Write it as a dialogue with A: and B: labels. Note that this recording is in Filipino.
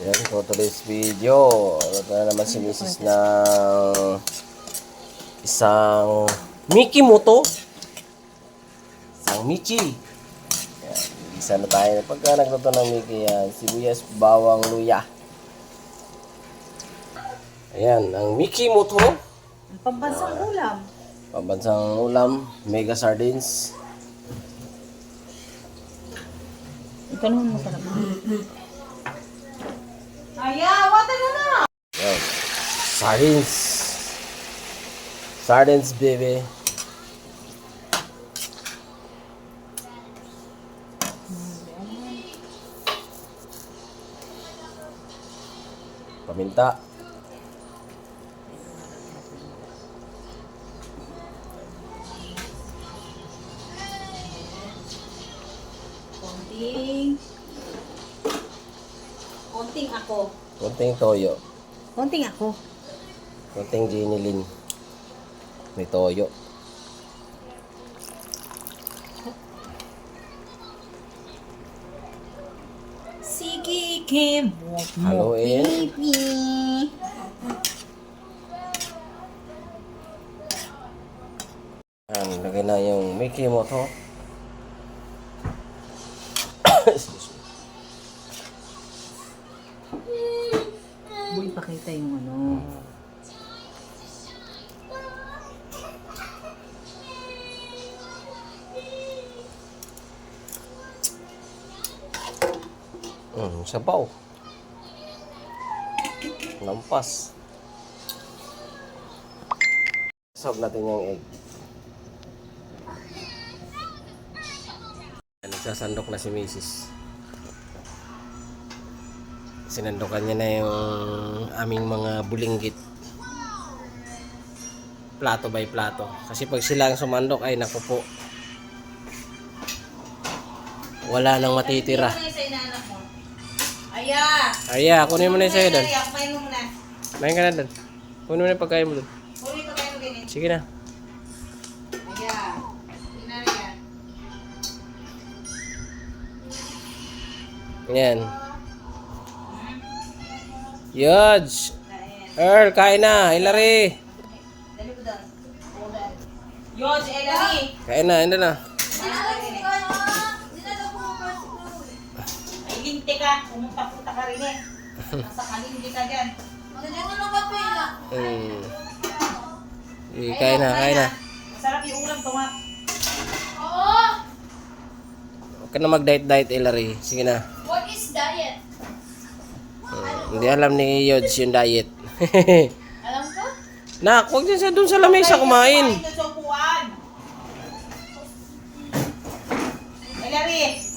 A: Yan, for today's video, ito na naman si Mrs. ng isang Mickey Moto. Isang Mickey. Yan, isa na tayo. Pagka nagluto ng Mickey yan, sibuyas, bawang, luya. Ayan, ang Mickey Moto.
B: Pambansang ulam.
A: Pambansang ulam, mega sardines.
B: Ito naman masarap. Wata na na!
A: Yan. Sardines. Sardines, baby. Paminta.
B: Konting ako.
A: Konting toyo.
B: Konting ako.
A: Konting ginilin. May toyo.
B: Sige, Kim.
A: Haluin.
B: Baby.
A: Yan, lagay na yung Mickey Moto.
B: Boy, pakita yung ano.
A: Sabaw. Lampas. Sab natin yung egg. Nagsasandok na si Mrs. Sinandokan niya na yung aming mga bulinggit. Plato by plato. Kasi pag sila ang sumandok ay naku po. Wala nang matitira. Aya, kunin mo na yung sa'yo doon.
B: Kumain mo muna.
A: Main ka na doon. Kunin mo na yung pagkain mo doon.
B: Kunin ko tayo ganit.
A: Sige na.
B: Aya. Inariyan.
A: Yan. Yodge. Earl, kain na. Hilary.
B: Dali ko doon. Yodge, Ellery.
A: Kain na, hindi na.
B: Ay, linti ka. Pumunta-punta ka rin eh. Nasa kalindi ka dyan.
A: Kain na, kain na.
B: Masarap yung ulam to, ma.
A: Huwag ka na mag-diet-diet, Hilary. Sige na.
C: What is diet?
A: Hindi alam ni Yodge yung diet.
C: Alam ko?
A: Nak, huwag din sa doon sa lamesa kumain.
B: Kumain doon sa upuan. Ellery.